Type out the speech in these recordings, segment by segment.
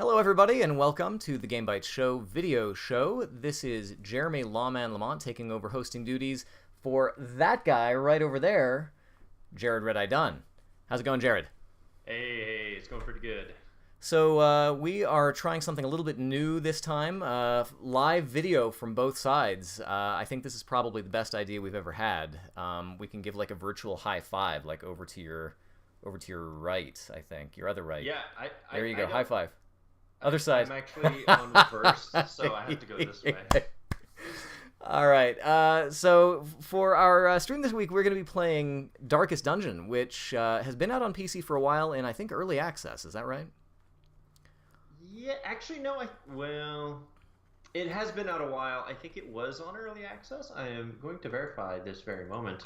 Hello, everybody, and welcome to the Game Bytes Show video show. This is Jeremy Lawman Lamont taking over hosting duties for that guy right over there, Jerod Red Eye Dunn. How's it going, Jerod? Hey, it's going pretty good. So we are trying something a little bit new this time, live video from both sides. I think this is probably the best idea we've ever had. We can give like a virtual high five, like over to your right, I think, your other right. Yeah, there you go, high five. Other side. I'm actually on reverse, so I have to go this way. All right. So for our stream this week, we're going to be playing Darkest Dungeon, which has been out on PC for a while in, I think, early access. Is that right? Yeah, actually, no. Well, it has been out a while. I think it was on early access. I am going to verify this very moment.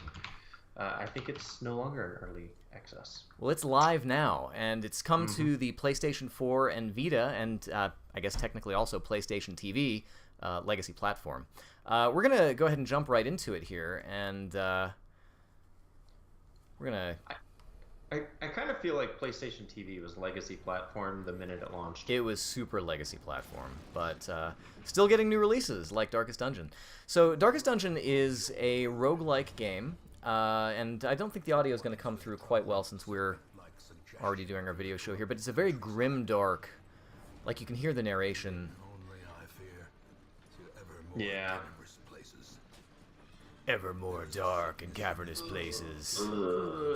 I think it's no longer in early access. Well, it's live now, and it's come to the PlayStation 4 and Vita, and I guess technically also PlayStation TV legacy platform. We're going to go ahead and jump right into it here, and we're going to... I kind of feel like PlayStation TV was legacy platform the minute it launched. It was super legacy platform, but still getting new releases like Darkest Dungeon. So Darkest Dungeon is a roguelike game. And I don't think the audio is going to come through quite well since we're already doing our video show here, but it's a very grim dark, like you can hear the narration. Yeah. Ever more dark and cavernous places.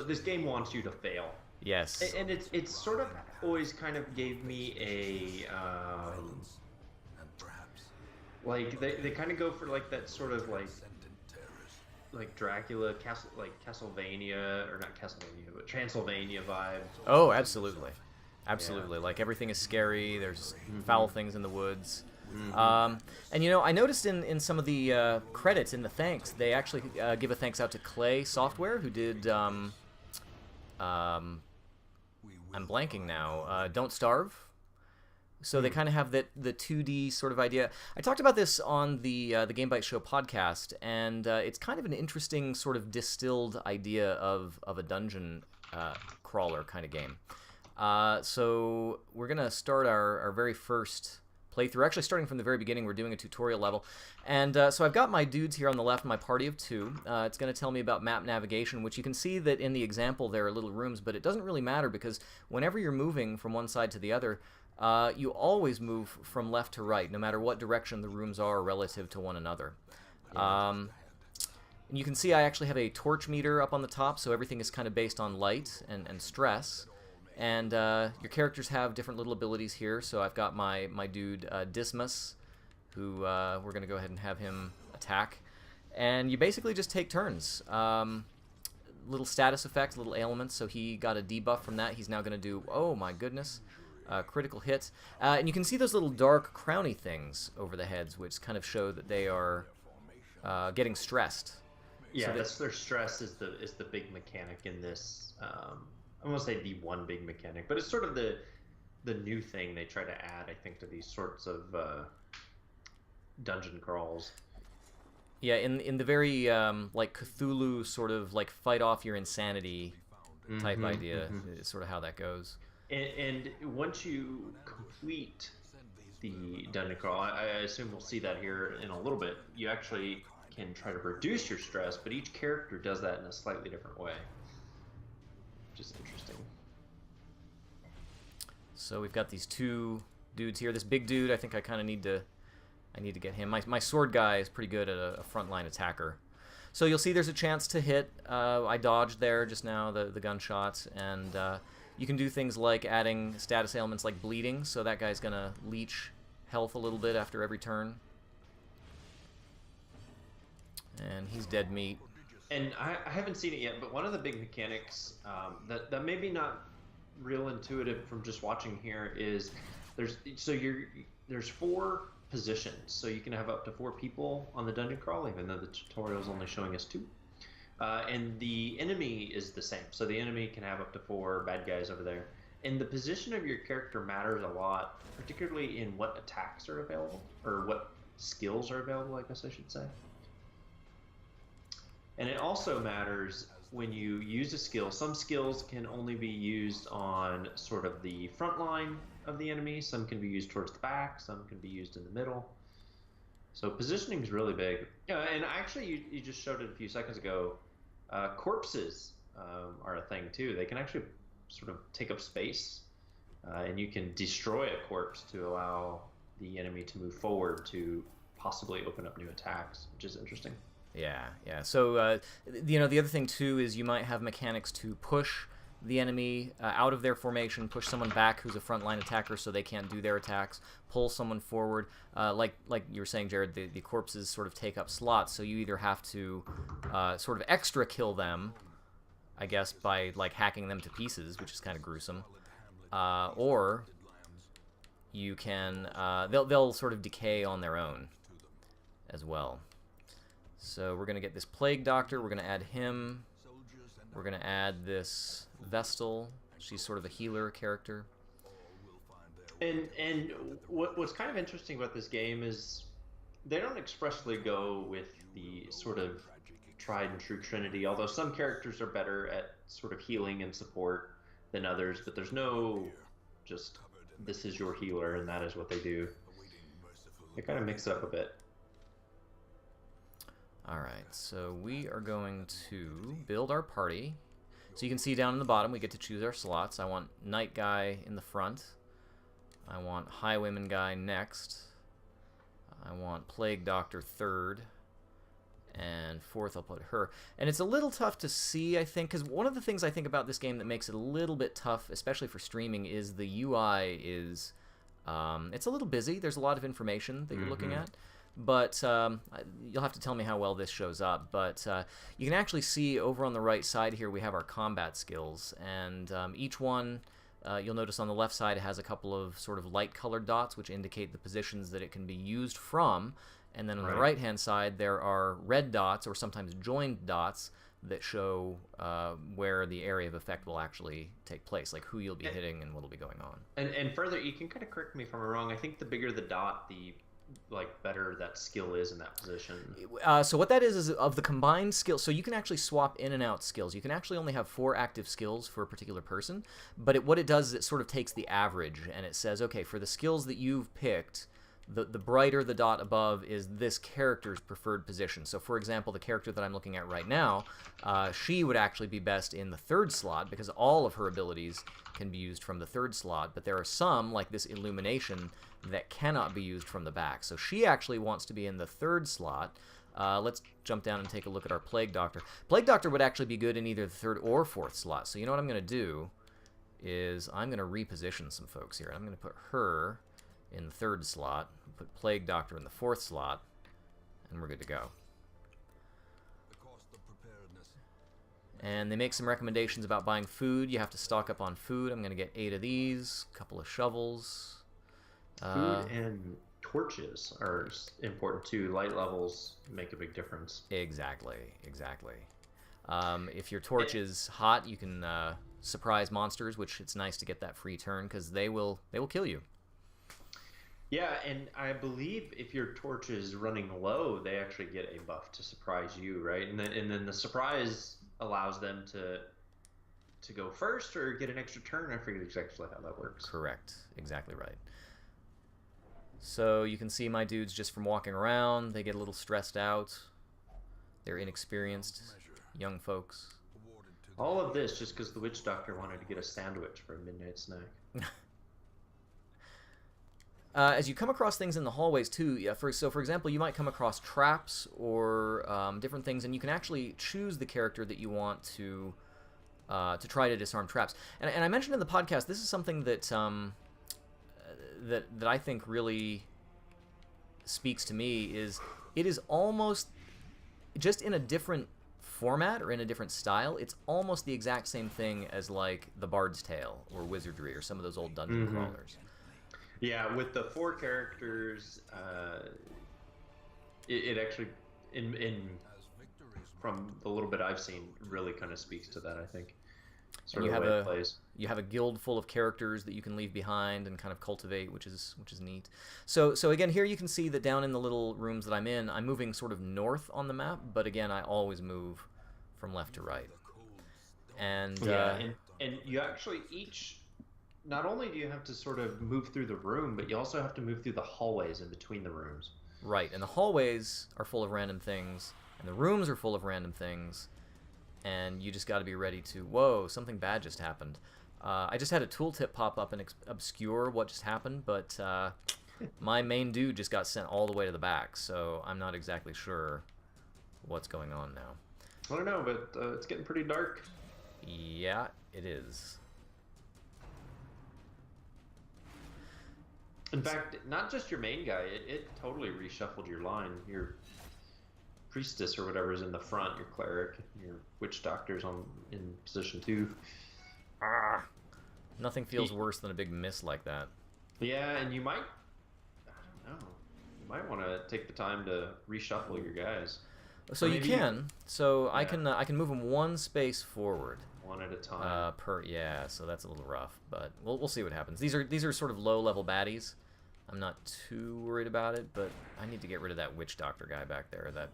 This game wants you to fail. Yes. And it's sort of always kind of gave me a, like, they kind of go for like that sort of like Dracula, Castlevania, or not Castlevania, but Transylvania vibe. Oh, absolutely. Absolutely. Yeah. Like, everything is scary, there's foul things in the woods. And, you know, I noticed in some of the credits, in the thanks, they actually give a thanks out to Clay Software, who did, I'm blanking now, Don't Starve. So they kind of have the 2D sort of idea. I talked about this on the Game Bytes Show podcast, and it's kind of an interesting sort of distilled idea of a dungeon crawler kind of game. So we're going to start our very first playthrough. Actually, starting from the very beginning, we're doing a tutorial level. And so I've got my dudes here on the left, my party of 2. It's going to tell me about map navigation, which you can see that in the example there are little rooms, but it doesn't really matter because whenever you're moving from one side to the other, you always move from left to right, no matter what direction the rooms are relative to one another. And you can see I actually have a torch meter up on the top, so everything is kind of based on light and stress. And your characters have different little abilities here, so I've got my dude Dismas, who we're going to go ahead and have him attack. And you basically just take turns. Little status effects, little ailments, so he got a debuff from that. He's now going to do, oh my goodness, critical hits. And you can see those little dark crowny things over the heads, which kind of show that they are getting stressed. Yeah, so that's their stress is the big mechanic in this. I won't say the one big mechanic, but it's sort of the new thing they try to add, I think, to these sorts of dungeon crawls. Yeah, in the very like Cthulhu sort of like fight off your insanity type idea is sort of how that goes. And once you complete the dungeon crawl, I assume we'll see that here in a little bit, you actually can try to reduce your stress, but each character does that in a slightly different way, which is interesting. So we've got these 2 dudes here. This big dude, I think I kind of need to get him. My sword guy is pretty good at a frontline attacker. So you'll see there's a chance to hit. I dodged there just now, the gunshots, and you can do things like adding status ailments like bleeding, so that guy's going to leech health a little bit after every turn. And he's dead meat. And I haven't seen it yet, but one of the big mechanics that maybe not real intuitive from just watching here is there's 4 positions, so you can have up to 4 people on the dungeon crawl, even though the tutorial is only showing us 2. And the enemy is the same, so the enemy can have up to 4 bad guys over there. And the position of your character matters a lot, particularly in what attacks are available, or what skills are available, I guess I should say. And it also matters when you use a skill, some skills can only be used on sort of the front line of the enemy. Some can be used towards the back. Some can be used in the middle. So positioning is really big. Yeah, and actually, you just showed it a few seconds ago. Corpses are a thing too. They can actually sort of take up space, and you can destroy a corpse to allow the enemy to move forward to possibly open up new attacks, which is interesting. Yeah, yeah. So, the other thing too is you might have mechanics to push the enemy out of their formation, push someone back who's a frontline attacker so they can't do their attacks, pull someone forward. Like you were saying, Jerod, the corpses sort of take up slots, so you either have to sort of extra kill them, I guess, by like hacking them to pieces, which is kind of gruesome, or you can they'll sort of decay on their own as well. So we're going to get this Plague Doctor. We're going to add him. We're going to add this Vestal. She's sort of a healer character. And what's kind of interesting about this game is they don't expressly go with the sort of tried and true trinity, although some characters are better at sort of healing and support than others, but there's no just this is your healer and that is what they do. They kind of mix it up a bit. Alright, so we are going to build our party. So you can see down in the bottom we get to choose our slots. I want Knight Guy in the front. I want Highwayman Guy next. I want Plague Doctor third. And fourth I'll put her. And it's a little tough to see, I think, because one of the things I think about this game that makes it a little bit tough, especially for streaming, is the UI is... it's a little busy. There's a lot of information that you're looking at. But you'll have to tell me how well this shows up. But you can actually see over on the right side here we have our combat skills. And each one, you'll notice on the left side, it has a couple of sort of light-colored dots which indicate the positions that it can be used from. And then on the right-hand side, there are red dots, or sometimes joined dots, that show where the area of effect will actually take place, like who you'll be hitting and what will be going on. And further, you can kind of correct me if I'm wrong, I think the bigger the dot, the better that skill is in that position. So what that is of the combined skills. So you can actually swap in and out skills. You can actually only have 4 active skills for a particular person, but what it does is it sort of takes the average and it says, okay, for the skills that you've picked, the brighter the dot above is this character's preferred position. So for example, the character that I'm looking at right now, she would actually be best in the 3rd slot because all of her abilities can be used from the 3rd slot, but there are some, like this Illumination, that cannot be used from the back. So she actually wants to be in the 3rd slot. Let's jump down and take a look at our Plague Doctor. Plague Doctor would actually be good in either the 3rd or 4th slot. So you know what I'm going to do is I'm going to reposition some folks here. I'm going to put her in the 3rd slot, put Plague Doctor in the 4th slot, and we're good to go. And they make some recommendations about buying food. You have to stock up on food. I'm going to get 8 of these, a couple of shovels. Food and torches are important too. Light levels make a big difference. Exactly, exactly. If your torch is hot, you can surprise monsters, which it's nice to get that free turn because they will kill you. Yeah, and I believe if your torch is running low, they actually get a buff to surprise you, right? And then the surprise allows them to go first or get an extra turn. I forget exactly how that works. Correct. Exactly right. So you can see my dudes just from walking around, they get a little stressed out. They're inexperienced young folks. All of this just because the witch doctor wanted to get a sandwich for a midnight snack. As you come across things in the hallways too, for example, you might come across traps or different things, and you can actually choose the character that you want to try to disarm traps. And I mentioned in the podcast, this is something that that I think really speaks to me. Is it is almost just in a different format or in a different style. It's almost the exact same thing as like the Bard's Tale or Wizardry or some of those old dungeon crawlers. Yeah, with the 4 characters, it actually, from the little bit I've seen, really kind of speaks to that, I think. Sort of the way it plays. You have a guild full of characters that you can leave behind and kind of cultivate, which is neat. So again, here you can see that down in the little rooms that I'm in, I'm moving sort of north on the map, but again, I always move from left to right. And and you actually not only do you have to sort of move through the room, but you also have to move through the hallways in between the rooms. Right, and the hallways are full of random things, and the rooms are full of random things, and you just got to be ready to, whoa, something bad just happened. I just had a tooltip pop up and obscure what just happened, but my main dude just got sent all the way to the back, so I'm not exactly sure what's going on now. I don't know, but it's getting pretty dark. Yeah, it is. In fact, not just your main guy, it totally reshuffled your line. Your priestess or whatever is in the front, your cleric, your witch doctor's in position 2. Nothing feels worse than a big miss like that. Yeah, and you might, I don't know, you might want to take the time to reshuffle your guys. So you can. So yeah. I can move them one space forward. One at a time. Yeah, so that's a little rough, but we'll see what happens. These are sort of low-level baddies. I'm not too worried about it, but I need to get rid of that witch doctor guy back there, that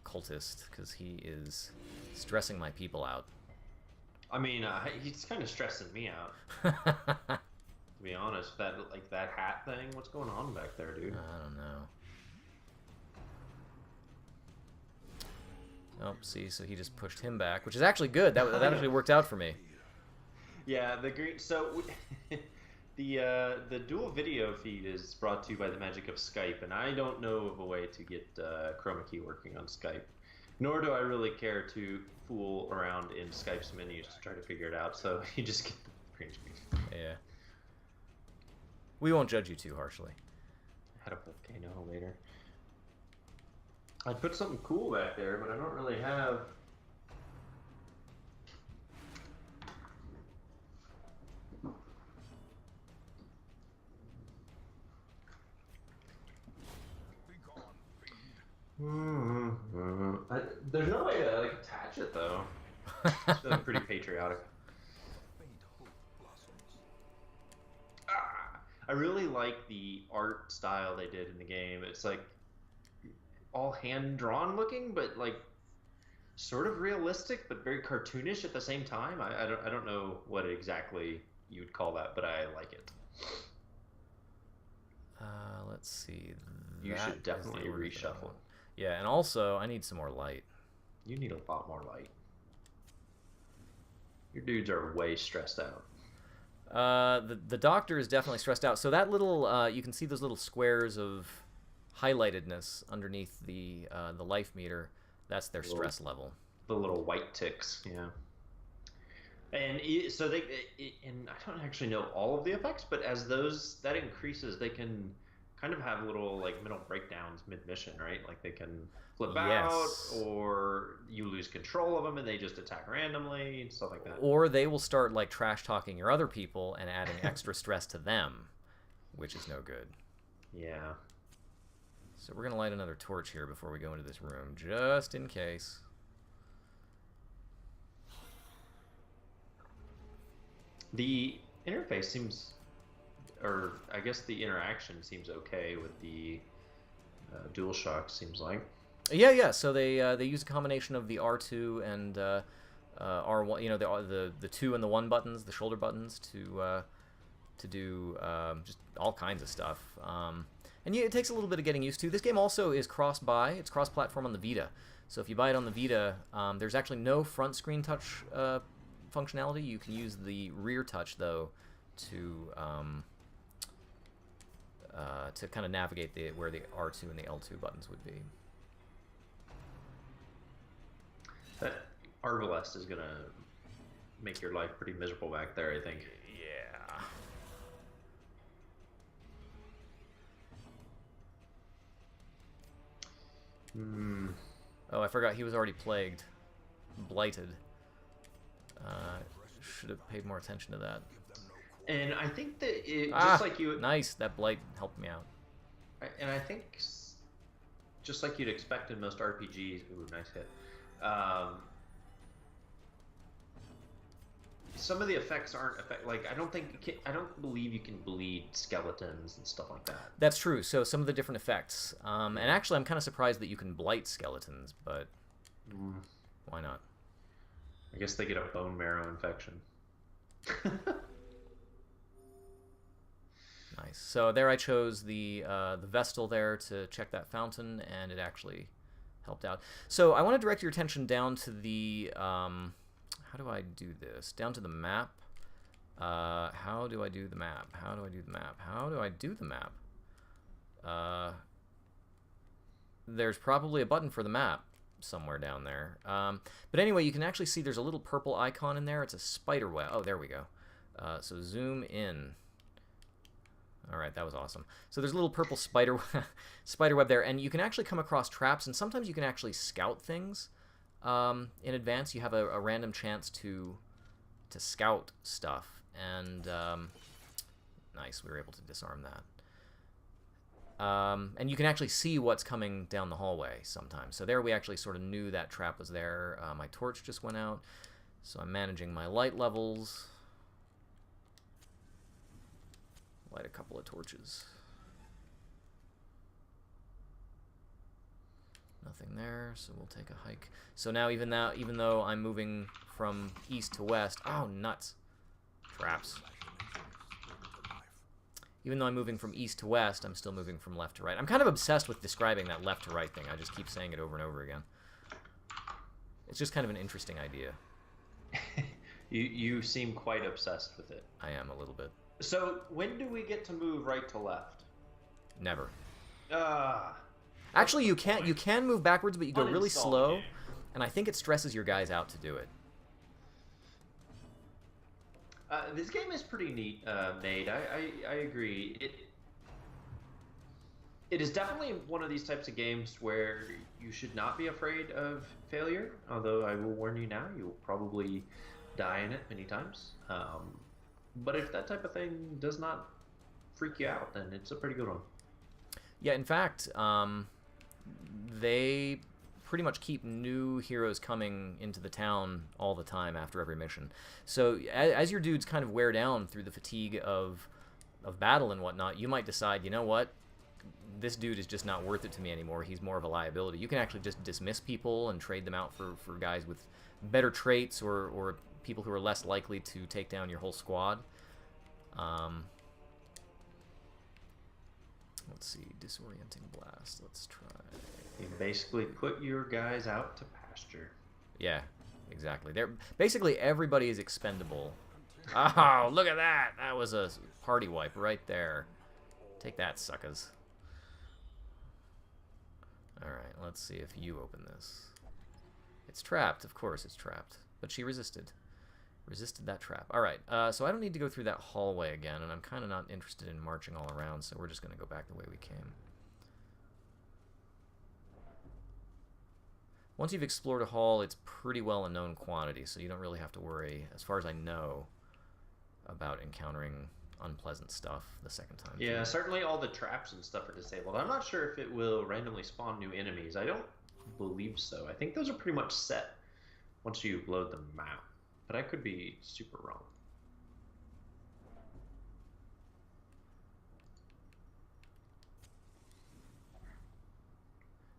cultist, because he is stressing my people out. I mean, he's kind of stressing me out. To be honest, that hat thing. What's going on back there, dude? I don't know. Oh, see, so he just pushed him back, which is actually good. That actually worked out for me. Yeah, the green. So the dual video feed is brought to you by the magic of Skype, and I don't know of a way to get chroma key working on Skype. Nor do I really care to fool around in Skype's menus to try to figure it out. So you just get the green screen. Yeah. We won't judge you too harshly. Had a volcano later. I'd put something cool back there, but I don't really have. There's no way to attach it though. It's really pretty patriotic. I really like the art style they did in the game. It's like all hand-drawn looking, but sort of realistic, but very cartoonish at the same time. I don't know what exactly you would call that, but I like it. Let's see. You should definitely reshuffle. Yeah, and also I need some more light. You need a lot more light. Your dudes are way stressed out. The doctor is definitely stressed out. So that little you can see those little squares of highlightedness underneath the life meter. That's their stress level. The little white ticks, yeah. And so and I don't actually know all of the effects, but as that increases, they can kind of have little mental breakdowns mid-mission, right? Like they can flip out, or you lose control of them and they just attack randomly and stuff like that. Or they will start trash talking your other people and adding extra stress to them, which is no good. Yeah. So we're gonna light another torch here before we go into this room, just in case. The interface seems, or I guess the interaction seems okay with the DualShock. Seems like. Yeah. So they use a combination of the R2 and R1. You know, the 2 and the 1 buttons, the shoulder buttons, to do just all kinds of stuff. And it takes a little bit of getting used to. This game also is cross-buy. It's cross-platform on the Vita. So if you buy it on the Vita, there's actually no front screen touch functionality. You can use the rear touch, though, to kind of navigate where the R2 and the L2 buttons would be. That Arbalest is going to make your life pretty miserable back there, I think. Yeah. Oh, I forgot he was already plagued. Blighted. Should have paid more attention to that. And I think that just like you... Nice, that blight helped me out. And I think just like you'd expect in most RPGs... Ooh, nice hit. Some of the effects aren't I don't believe you can bleed skeletons and stuff like that. That's true. So some of the different effects, and actually I'm kind of surprised that you can blight skeletons, but why not? I guess they get a bone marrow infection. Nice. So there I chose the Vestal there to check that fountain, and it actually helped out. So I want to direct your attention down to the how do I do this? Down to the map. How do I do the map? How do I do the map? How do I do the map? There's probably a button for the map somewhere down there. But anyway, you can actually see there's a little purple icon in there. It's a spider web. Oh, there we go. So zoom in. All right, that was awesome. So there's a little purple spider web there, and you can actually come across traps, and sometimes you can actually scout things in advance. You have a random chance to scout stuff, and nice, we were able to disarm that. And you can actually see what's coming down the hallway sometimes. So there we actually sort of knew that trap was there. My torch just went out, so I'm managing my light levels. Light a couple of torches. Nothing there, so we'll take a hike. So now even though I'm moving from east to west, oh nuts, traps. Even though I'm moving from east to west, I'm still moving from left to right. I'm kind of obsessed with describing that left to right thing. I just keep saying it over and over again. It's just kind of an interesting idea. You seem quite obsessed with it. I am a little bit. So when do we get to move right to left? Never. Actually, you can move backwards, but you go really slow, and I think it stresses your guys out to do it. This game is pretty neat, Nate. I agree. It is definitely one of these types of games where you should not be afraid of failure. Although I will warn you now, you will probably die in it many times. But if that type of thing does not freak you out, then it's a pretty good one. Yeah, in fact, they pretty much keep new heroes coming into the town all the time after every mission. So as your dudes kind of wear down through the fatigue of battle and whatnot, you might decide, you know what, this dude is just not worth it to me anymore. He's more of a liability. You can actually just dismiss people and trade them out for guys with better traits or people who are less likely to take down your whole squad. Let's see, disorienting blast. Let's try. You basically put your guys out to pasture. Yeah, exactly. They're basically everybody is expendable. Oh, look at that! That was a party wipe right there. Take that, suckers. All right, let's see if you open this. It's trapped, of course it's trapped, but she resisted. Resisted that trap. All right, so I don't need to go through that hallway again, and I'm kind of not interested in marching all around, so we're just going to go back the way we came. Once you've explored a hall, it's pretty well a known quantity, so you don't really have to worry, as far as I know, about encountering unpleasant stuff the second time. Yeah, certainly all the traps and stuff are disabled. I'm not sure if it will randomly spawn new enemies. I don't believe so. I think those are pretty much set once you load the map. But I could be super wrong.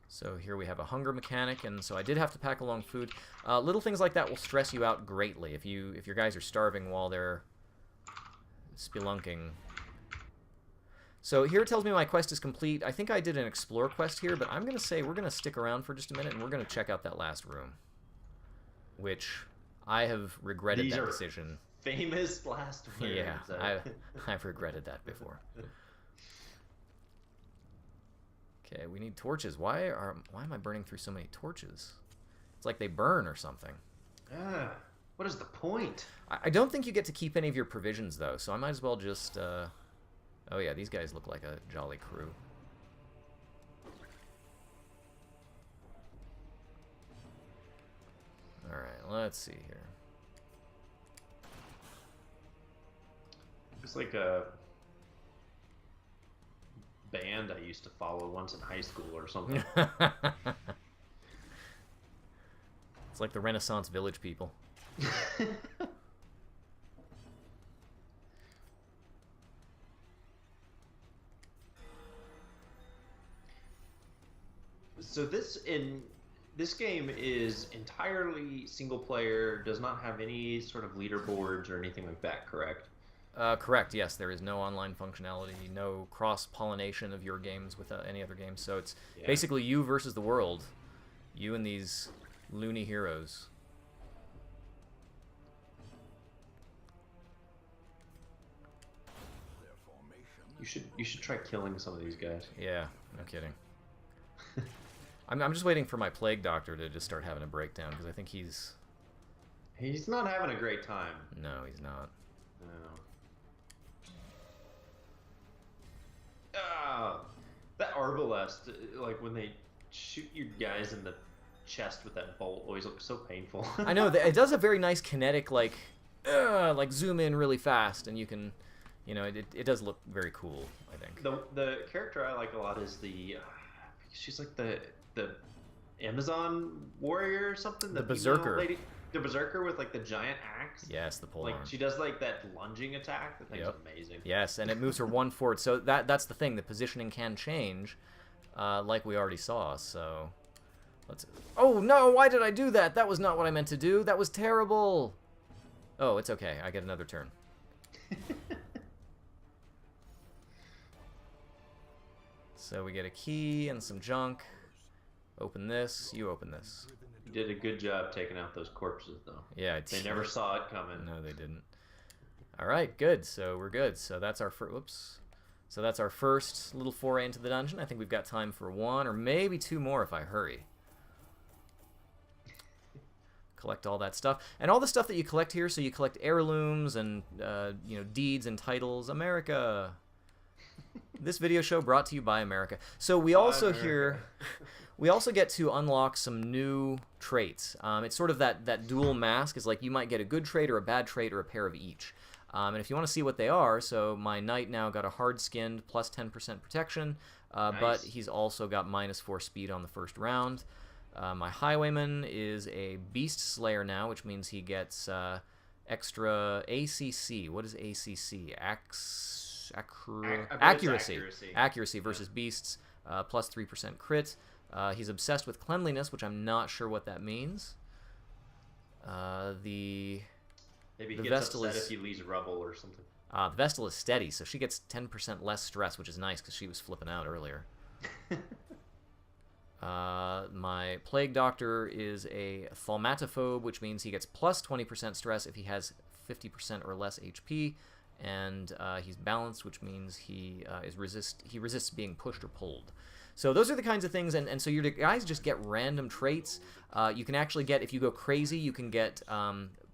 So here we have a hunger mechanic, and so I did have to pack along food. Little things like that will stress you out greatly if your guys are starving while they're spelunking. So here it tells me my quest is complete. I think I did an explore quest here, but I'm going to say we're going to stick around for just a minute, and we're going to check out that last room, which I have regretted that decision. Famous last words. Yeah, I've regretted that before. Okay, we need torches. Why am I burning through so many torches? It's like they burn or something. What is the point? I don't think you get to keep any of your provisions, though, so I might as well just... Oh yeah, these guys look like a jolly crew. Alright, let's see here. It's like a band I used to follow once in high school or something. It's like the Renaissance Village people. So this, in this game is entirely single player, does not have any sort of leaderboards or anything like that, correct? Correct, yes. There is no online functionality, no cross-pollination of your games with any other games. So it's basically you versus the world. You and these loony heroes. You should try killing some of these guys. Yeah, no kidding. I'm just waiting for my Plague Doctor to just start having a breakdown, because I think he's not having a great time. No, he's not. No. That Arbalest, like when they shoot you guys in the chest with that bolt, always looks so painful. I know, it does a very nice kinetic, like zoom in really fast, and you can, it does look very cool, I think. The character I like a lot is she's like the Amazon warrior or something. The berserker. Lady, the berserker with like the giant axe. Yes, the pole arm. She does like that lunging attack. That thing's amazing. Yes, and it moves her one forward. So that's the thing. The positioning can change, like we already saw. So let's. Oh no! Why did I do that? That was not what I meant to do. That was terrible. Oh, it's okay. I get another turn. So we get a key and some junk. Open this. You open this. You did a good job taking out those corpses, though. Yeah, they never saw it coming. No, they didn't. All right, good. So we're good. So that's our first. Whoops. So that's our first little foray into the dungeon. I think we've got time for one or maybe two more if I hurry. Collect all that stuff, and all the stuff that you collect here. So you collect heirlooms and deeds and titles. America. This video show brought to you by America. So we also we also get to unlock some new traits. It's sort of that dual mask. Is like you might get a good trait or a bad trait or a pair of each. And if you want to see what they are, so my knight now got a hard-skinned plus 10% protection, nice. But he's also got -4 speed on the first round. My highwayman is a beast slayer now, which means he gets extra ACC. What is ACC? Accuracy versus beasts, plus 3% crit. He's obsessed with cleanliness, which I'm not sure what that means. Maybe he gets upset if he leaves rubble or something. The Vestal is steady, so she gets 10% less stress, which is nice because she was flipping out earlier. My Plague Doctor is a thaumatophobe, which means he gets plus 20% stress if he has 50% or less HP. And he's balanced, which means he resists being pushed or pulled. So those are the kinds of things, and so your guys just get random traits. You can actually get, if you go crazy, you can get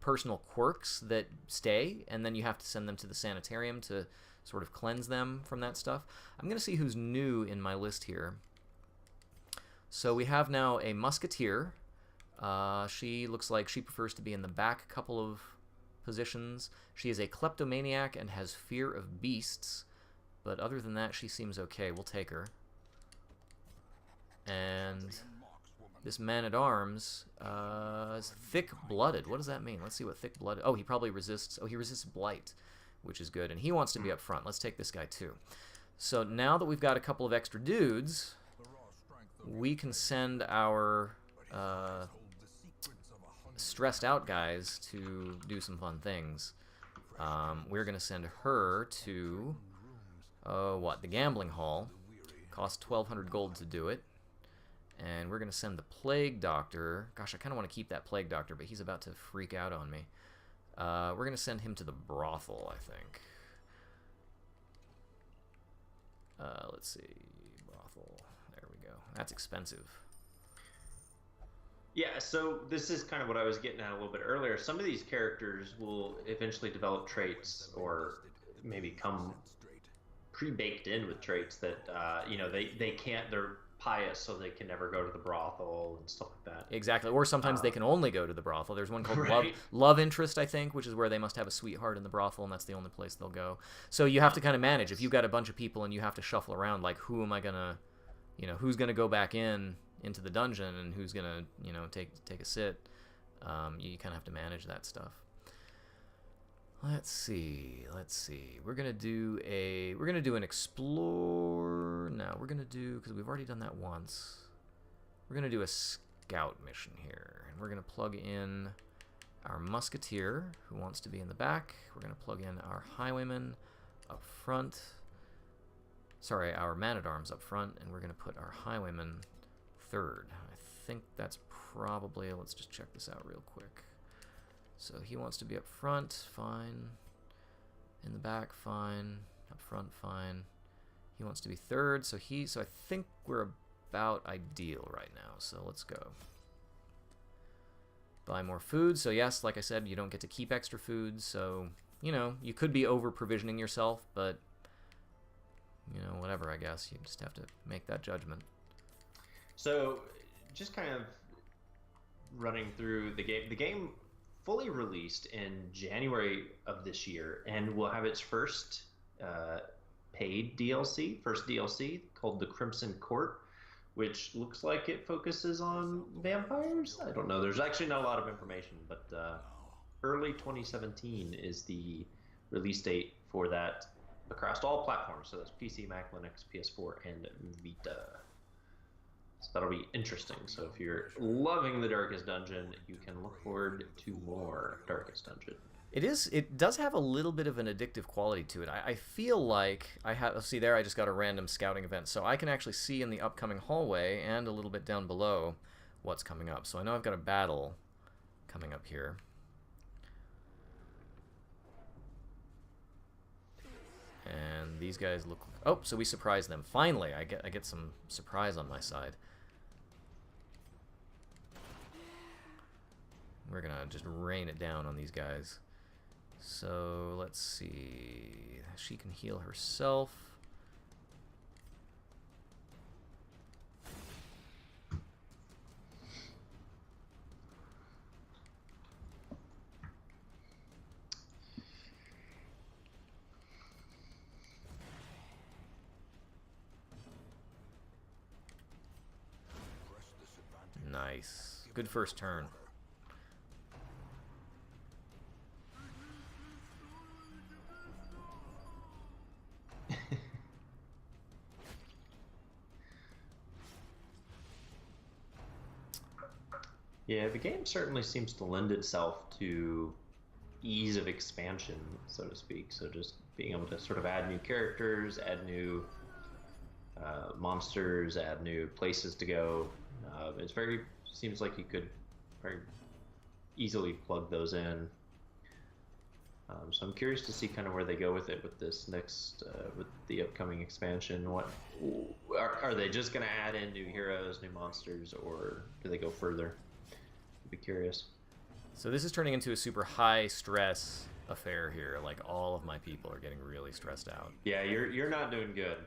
personal quirks that stay, and then you have to send them to the sanitarium to sort of cleanse them from that stuff. I'm going to see who's new in my list here. So we have now a musketeer. She looks like she prefers to be in the back couple of positions. She is a kleptomaniac and has fear of beasts, but other than that, she seems okay. We'll take her. And this man-at-arms is thick-blooded. What does that mean? Let's see what thick-blooded... Oh, he probably resists... Oh, he resists blight, which is good. And he wants to be up front. Let's take this guy, too. So now that we've got a couple of extra dudes, we can send our stressed-out guys to do some fun things. We're going to send her to... the gambling hall. Costs 1,200 gold to do it. And we're going to send the Plague Doctor. Gosh, I kind of want to keep that Plague Doctor, but he's about to freak out on me. We're going to send him to the brothel, I think. Let's see. Brothel. There we go. That's expensive. Yeah, so this is kind of what I was getting at a little bit earlier. Some of these characters will eventually develop traits or maybe come pre-baked in with traits that, they can't... They're pious, so they can never go to the brothel and stuff like that. Exactly. Or sometimes they can only go to the brothel. There's one called right. Love Interest, I think, which is where they must have a sweetheart in the brothel, and that's the only place they'll go. So you have to kind of manage. If you've got a bunch of people and you have to shuffle around, like, who am I going to, who's going to go back into the dungeon and who's going to, take a sit. You kind of have to manage that stuff. Let's see. We're gonna do an explore. No, we're gonna do, because we've already done that once. We're gonna do a scout mission here. And we're going to plug in our musketeer, who wants to be in the back. We're going to plug in our highwayman up front. Sorry, our man-at-arms up front, and we're going to put our highwayman third. I think that's probably... Let's just check this out real quick. So he wants to be up front, fine. In the back, fine. Up front, fine. He wants to be third, so I think we're about ideal right now, so let's go. Buy more food, so yes, like I said, you don't get to keep extra food, so, you know, you could be over-provisioning yourself, but, you know, whatever, I guess. You just have to make that judgment. So, just kind of running through the game fully released in January of this year, and will have its first paid DLC, called the Crimson Court, which looks like it focuses on vampires. I don't know. There's actually not a lot of information, but early 2017 is the release date for that across all platforms. So that's PC, Mac, Linux, PS4, and Vita. So that'll be interesting. So if you're loving the Darkest Dungeon, you can look forward to more Darkest Dungeon. It does have a little bit of an addictive quality to it. I feel like see there, I just got a random scouting event, so I can actually see in the upcoming hallway and a little bit down below what's coming up. So I know I've got a battle coming up here. And these guys look... Oh, so we surprise them. Finally, I get some surprise on my side. We're gonna just rain it down on these guys. So let's see. She can heal herself. Nice. Good first turn. Yeah, the game certainly seems to lend itself to ease of expansion, so to speak. So just being able to sort of add new characters, add new monsters, add new places to go. Seems like you could very easily plug those in. So I'm curious to see kind of where they go with it with this next, with the upcoming expansion. What are they just going to add in new heroes, new monsters, or do they go further? I'd be curious. So this is turning into a super high stress affair here. Like all of my people are getting really stressed out. Yeah, you're not doing good.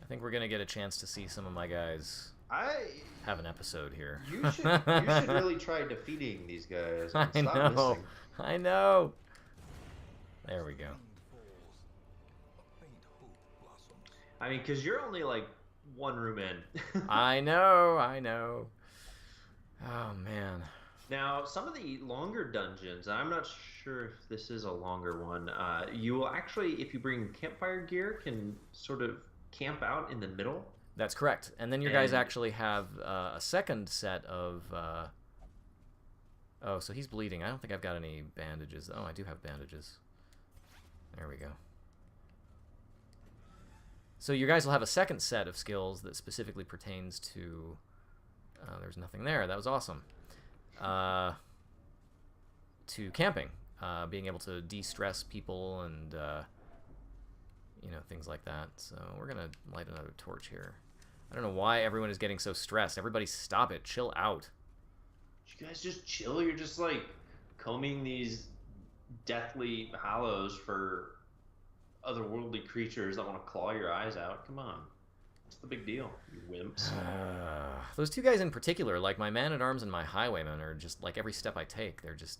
I think we're gonna get a chance to see some of my guys have an episode here. You should really try defeating these guys. I know. I know. There we go. I mean, because you're only like one room in. I know. Oh, man. Now, some of the longer dungeons, I'm not sure if this is a longer one, you will actually, if you bring campfire gear, can sort of camp out in the middle. That's correct. And then your guys actually have a second set of... Oh, so he's bleeding. I don't think I've got any bandages. Oh, I do have bandages. There we go. So your guys will have a second set of skills that specifically pertains to... there's nothing there. That was awesome. To camping. Being able to de-stress people and... you know, things like that. So we're going to light another torch here. I don't know why everyone is getting so stressed. Everybody stop it. Chill out. You guys just chill. You're just like combing these deathly hollows for otherworldly creatures that want to claw your eyes out. Come on. What's the big deal, you wimps? Those two guys in particular, like my man-at-arms and my highwayman, are just like every step I take, they're just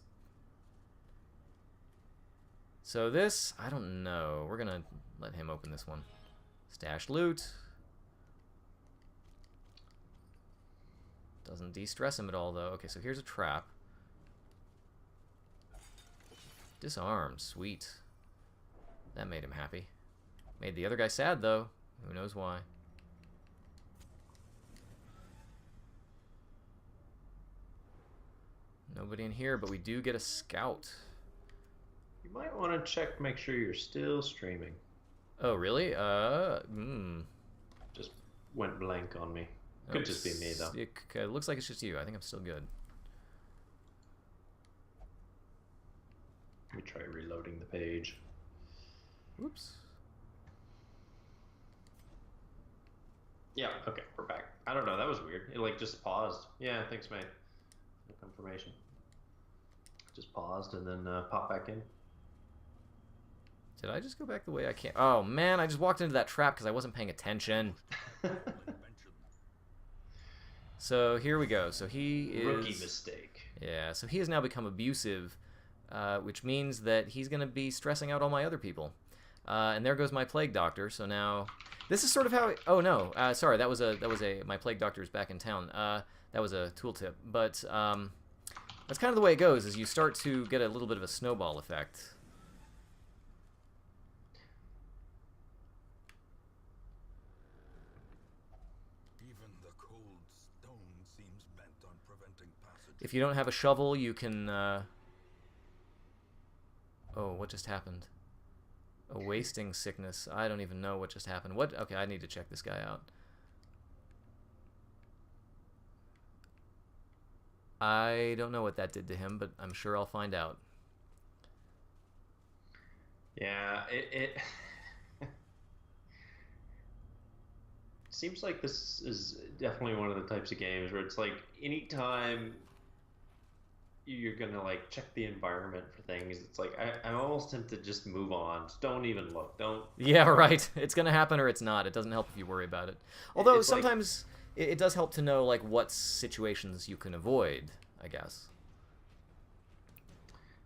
So this, I don't know. We're gonna let him open this one. Stash loot. Doesn't de-stress him at all, though. Okay, so here's a trap. Disarmed. Sweet. That made him happy. Made the other guy sad, though. Who knows why. Nobody in here, but we do get a scout. You might want to check, make sure you're still streaming. Oh, really? Just went blank on me. Could just be me, though. It looks like it's just you. I think I'm still good. Let me try reloading the page. Whoops. Yeah, okay, we're back. I don't know, that was weird. It like just paused. Yeah, thanks, mate. No confirmation. Just paused and then popped back in. Did I just go back the way I came? Oh, man, I just walked into that trap because I wasn't paying attention. So here we go. So he is... Rookie mistake. Yeah, so he has now become abusive, which means that he's going to be stressing out all my other people. And there goes my plague doctor. So now... This is sort of how... Oh, no. Sorry, that was my plague doctor's back in town. That was a tooltip. But that's kind of the way it goes, is you start to get a little bit of a snowball effect. If you don't have a shovel, you can... Oh, what just happened? A wasting sickness. I don't even know what just happened. What? Okay, I need to check this guy out. I don't know what that did to him, but I'm sure I'll find out. Yeah, it seems like this is definitely one of the types of games where it's like anytime you're gonna like check the environment for things, it's like I'm almost tempted to just move on. Just don't even look. Don't. Yeah, right. It's gonna happen or it's not. It doesn't help if you worry about it. Although It's sometimes it does help to know like what situations you can avoid, I guess.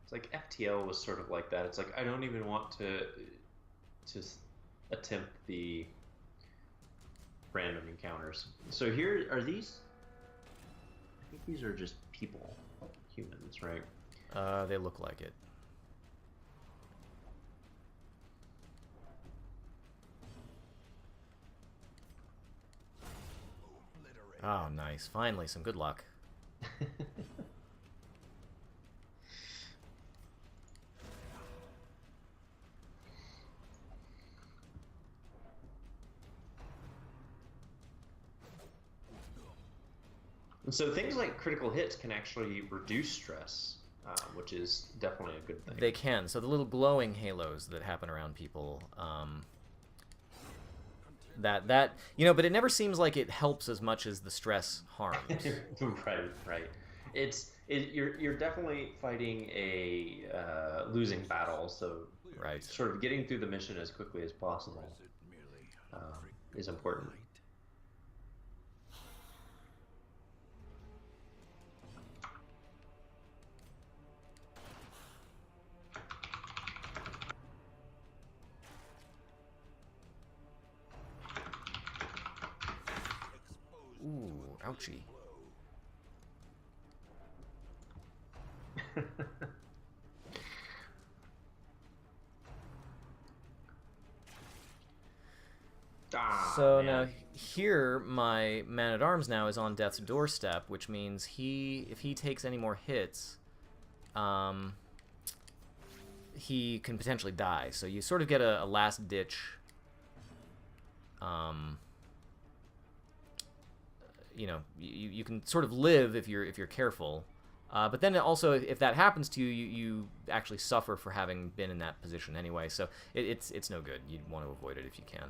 It's like FTL was sort of like that. It's like I don't even want to attempt the random encounters. So here are these. I think these are just people. Humans, right? They look like it. Oh, nice. Finally, some good luck. And so things like critical hits can actually reduce stress, which is definitely a good thing. They can. So the little glowing halos that happen around people, that you know, but it never seems like it helps as much as the stress harms. Right. You're definitely fighting a losing battle, so Right. sort of getting through the mission as quickly as possible is important. Ooh, ouchie. So now here, my man-at-arms now is on death's doorstep, which means if he takes any more hits, he can potentially die. So you sort of get a last-ditch, you know, you can sort of live if you're careful. But then also, if that happens to you, you actually suffer for having been in that position anyway. So it's no good. You'd want to avoid it if you can.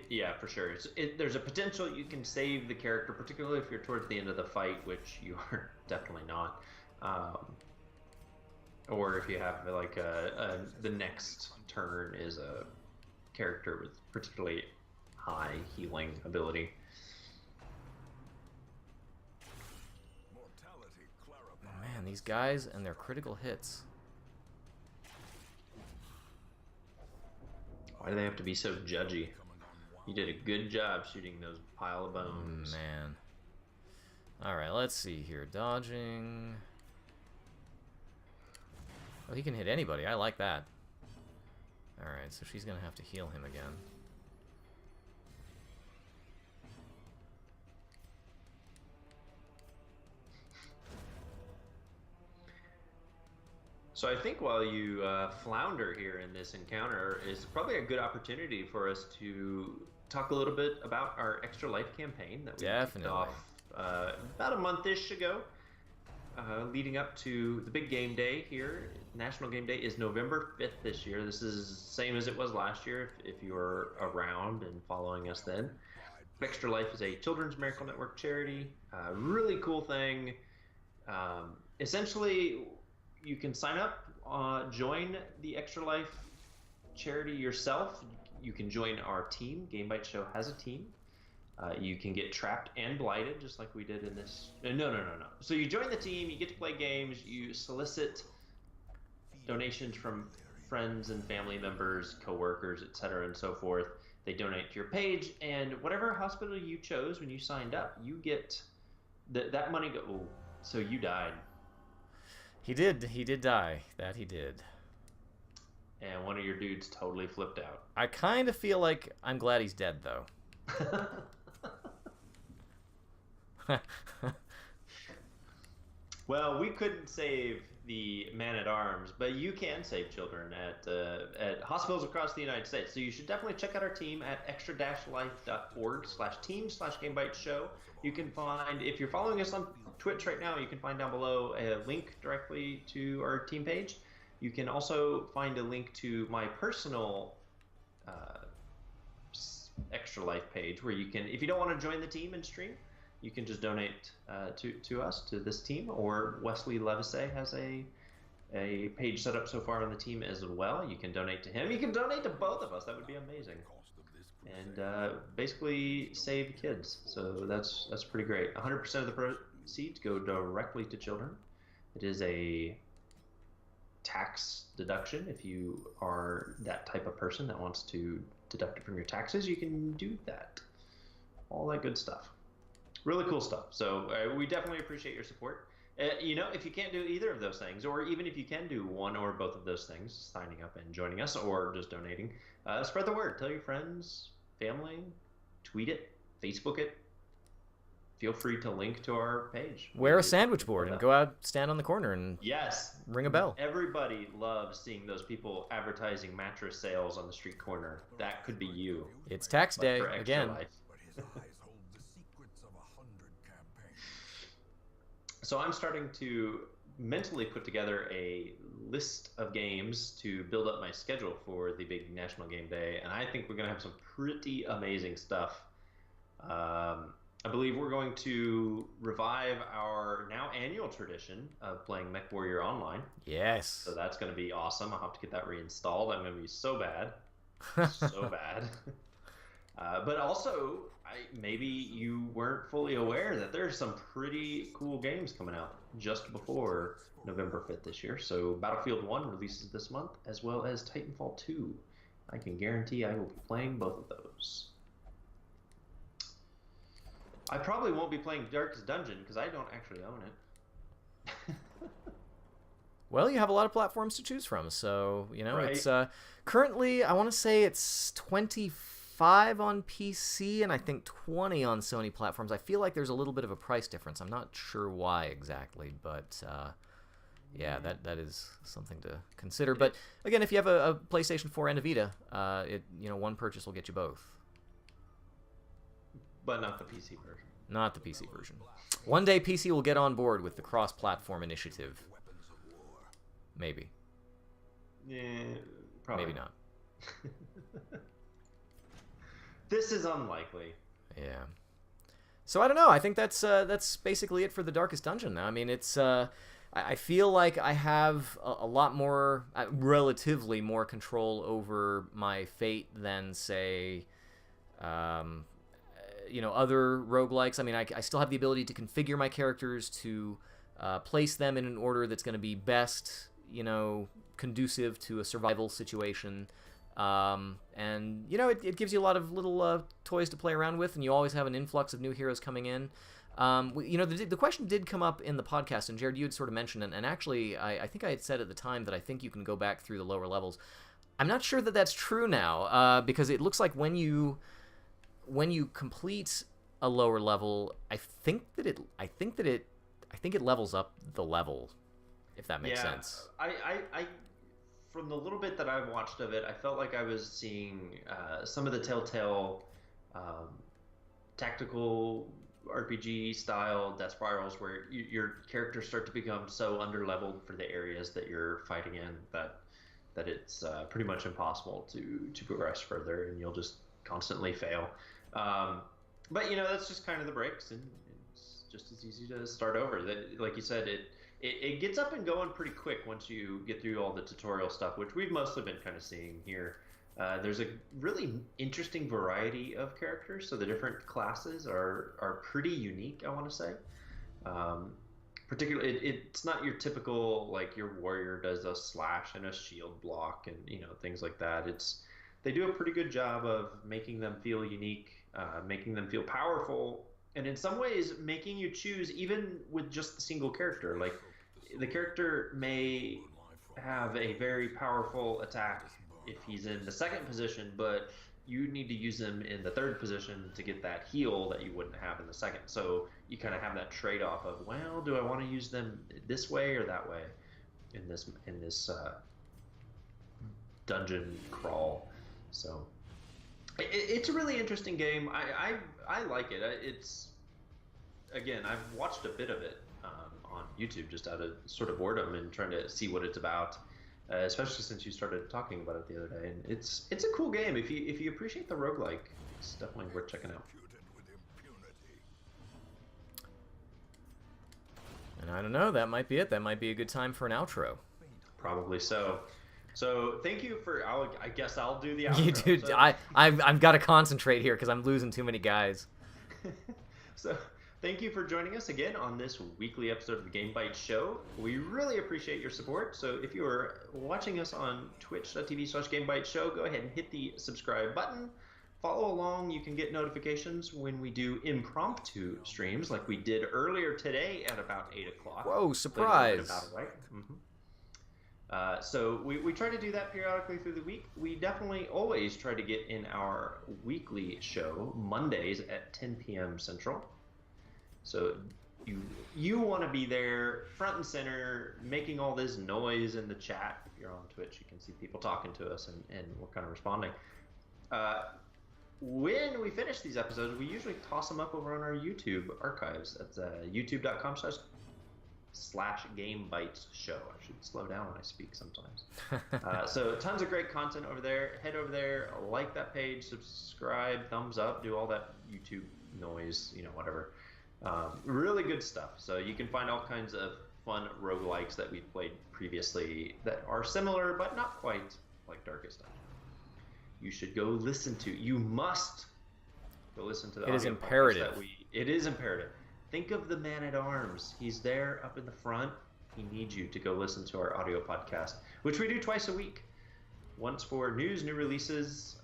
Yeah, for sure. There's a potential you can save the character, particularly if you're towards the end of the fight, which you are definitely not. Or if you have like the next turn is a character with particularly high healing ability. Man, these guys and their critical hits. Why do they have to be so judgy? You did a good job shooting those pile of bones. Man. Alright, let's see here. Dodging. Oh, he can hit anybody. I like that. Alright, so she's going to have to heal him again. So I think while you flounder here in this encounter, is probably a good opportunity for us to talk a little bit about our Extra Life campaign that we kicked off about a month-ish ago, leading up to the big game day here. National Game Day is November 5th this year. This is the same as it was last year if you were around and following us then. Extra Life is a Children's Miracle Network charity. Really cool thing. Essentially, you can sign up, join the Extra Life charity yourself. You can join our team. Game Bytes Show has a team. You can get trapped and blighted, just like we did in this. No. So you join the team, you get to play games, you solicit donations from friends and family members, coworkers, etc., and so forth. They donate to your page, and whatever hospital you chose when you signed up, you get that money. Oh, so you died. He did die. That he did. And one of your dudes totally flipped out. I kind of feel like I'm glad he's dead, though. Well, we couldn't save the man-at-arms, but you can save children at hospitals across the United States. So you should definitely check out our team at extra-life.org/team/GameBytes Show. You can find, if you're following us on Twitch right now, you can find down below a link directly to our team page. You can also find a link to my personal Extra Life page where you can, if you don't want to join the team and stream, you can just donate to us, to this team, or Wesley Levisay has a page set up so far on the team as well. You can donate to him. You can donate to both of us. That would be amazing. And basically save kids. So that's pretty great. 100% of the proceeds go directly to children. It is a tax deduction. If you are that type of person that wants to deduct it from your taxes, you can do that. All that good stuff. Really cool stuff. So we definitely appreciate your support. If you can't do either of those things, or even if you can do one or both of those things, signing up and joining us, or just donating, spread the word. Tell your friends, family, tweet it, Facebook it. Feel free to link to our page. Wear a sandwich board and go out, stand on the corner, and ring a bell. Everybody loves seeing those people advertising mattress sales on the street corner. That could be you. It's tax day again. So I'm starting to mentally put together a list of games to build up my schedule for the big National Game Day, and I think we're going to have some pretty amazing stuff. I believe we're going to revive our now annual tradition of playing MechWarrior Online. Yes. So that's going to be awesome. I'll have to get that reinstalled. I'm going to be so bad. So bad. But also, maybe you weren't fully aware that there's some pretty cool games coming out just before November 5th this year. So Battlefield 1 releases this month, as well as Titanfall 2. I can guarantee I will be playing both of those. I probably won't be playing Darkest Dungeon because I don't actually own it. Well, you have a lot of platforms to choose from, so Right. It's currently, I want to say it's 25 on PC and I think 20 on Sony platforms. I feel like there's a little bit of a price difference. I'm not sure why exactly, but yeah, that is something to consider. But again, if you have a PlayStation 4 and a Vita, one purchase will get you both. But not the PC version. Not the PC version. One day PC will get on board with the cross-platform initiative. Maybe. Yeah, probably. Maybe not. This is unlikely. Yeah. So I don't know. I think that's basically it for the Darkest Dungeon now. I mean, it's I feel like I have a lot more, relatively more control over my fate than, say, other roguelikes. I mean, I still have the ability to configure my characters to place them in an order that's going to be best, conducive to a survival situation. And it gives you a lot of little toys to play around with, and you always have an influx of new heroes coming in. The question did come up in the podcast, and Jerod, you had sort of mentioned it, and actually, I think I had said at the time that I think you can go back through the lower levels. I'm not sure that that's true now, because it looks like when you complete a lower level, I think it levels up the level, if that makes sense. I from the little bit that I've watched of it, I felt like I was seeing some of the Telltale tactical RPG style death spirals where your characters start to become so underleveled for the areas that you're fighting in that it's pretty much impossible to progress further, and you'll just constantly fail. But that's just kind of the breaks, and it's just as easy to start over. That, like you said, it gets up and going pretty quick once you get through all the tutorial stuff, which we've mostly been kind of seeing here. There's a really interesting variety of characters, so the different classes are pretty unique, I want to say. Particularly, it's not your typical, like, your warrior does a slash and a shield block and things like that. They do a pretty good job of making them feel unique, making them feel powerful, and in some ways making you choose even with just the single character. Like, the character may have a very powerful attack if he's in the second position, but you need to use him in the third position to get that heal that you wouldn't have in the second. So you kind of have that trade-off of, well, do I want to use them this way or that way in this dungeon crawl? So it's a really interesting game. I like it. It's, again, I've watched a bit of it on YouTube just out of sort of boredom and trying to see what it's about. Especially since you started talking about it the other day, and it's a cool game. If you appreciate the roguelike, it's definitely worth checking out. And I don't know, that might be it. That might be a good time for an outro. Probably so. So thank you for. I guess I'll do the outro. You do. So. I've got to concentrate here because I'm losing too many guys. So. Thank you for joining us again on this weekly episode of the Game Bytes Show. We really appreciate your support. So if you are watching us on twitch.tv/GameBytesShow, go ahead and hit the subscribe button. Follow along. You can get notifications when we do impromptu streams like we did earlier today at about 8 o'clock. Whoa, surprise. About it, right? Mm-hmm. So we try to do that periodically through the week. We definitely always try to get in our weekly show Mondays at 10 p.m. Central. So you want to be there front and center, making all this noise in the chat. If you're on Twitch, you can see people talking to us, and we're kind of responding. When we finish these episodes, we usually toss them up over on our YouTube archives. That's youtube.com/GameBytesShow. I should slow down when I speak sometimes. So tons of great content over there. Head over there, like that page, subscribe, thumbs up, do all that YouTube noise, whatever. Really good stuff. So you can find all kinds of fun roguelikes that we've played previously that are similar but not quite like Darkest Dungeon. You should go listen to. You must go listen to the. It is imperative. It is imperative. Think of the Man-at-Arms. He's there up in the front. He needs you to go listen to our audio podcast, which we do twice a week. Once for news, new releases,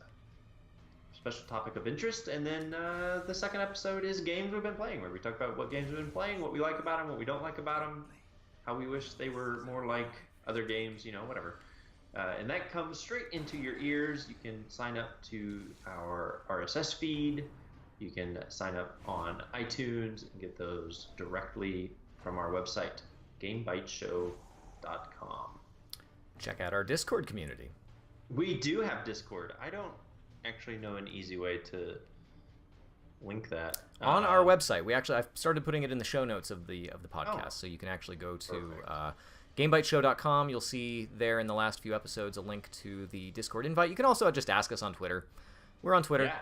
special topic of interest, and then the second episode is games we've been playing, where we talk about what games we've been playing, what we like about them, what we don't like about them, how we wish they were more like other games, whatever. And that comes straight into your ears. You can sign up to our RSS feed. You can sign up on iTunes and get those directly from our website, GameBytesShow.com. Check out our Discord community. We do have Discord. I don't actually know an easy way to link that on our website. I've started putting it in the show notes of the podcast, so you can actually go to GameBytesShow.com. You'll see there in the last few episodes a link to the Discord invite. You can also just ask us on Twitter. We're on Twitter. Yeah.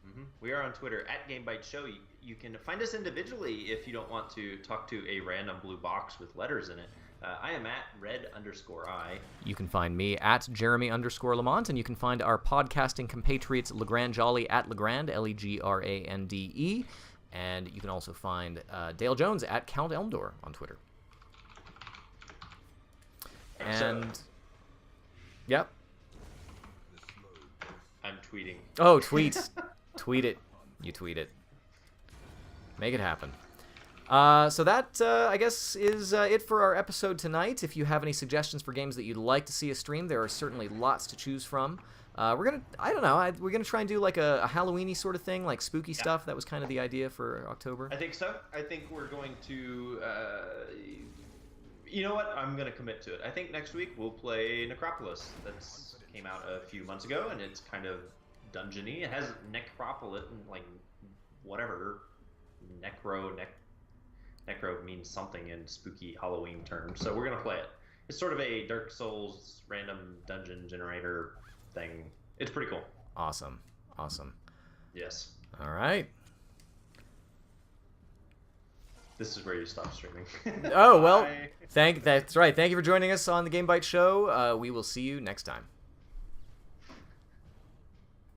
Mm-hmm. We are on Twitter at Game Bytes Show. You can find us individually if you don't want to talk to a random blue box with letters in it. I am at red_I. You can find me at Jeremy_Lamont, and you can find our podcasting compatriots Legrand Jolly at Legrand, Legrande. And you can also find Dale Jones at Count Elmdor on Twitter. And, yep. tweeting. Oh, tweet. Tweet it. You tweet it. Make it happen. So that, I guess, is it for our episode tonight. If you have any suggestions for games that you'd like to see us stream, there are certainly lots to choose from. We're gonna, I don't know, we're gonna try and do like a Halloween-y sort of thing, like spooky stuff. That was kind of the idea for October. I think so. I think we're going to, you know what? I'm gonna commit to it. I think next week we'll play Necropolis. That's came out a few months ago, and it's kind of dungeony. It has necropolis, like whatever, necro means something in spooky Halloween terms. So we're gonna play it. It's sort of a Dark Souls random dungeon generator thing. It's pretty cool. Awesome. Yes. All right. This is where you stop streaming. Oh, well, that's right. Thank you for joining us on the Game Bytes Show. We will see you next time.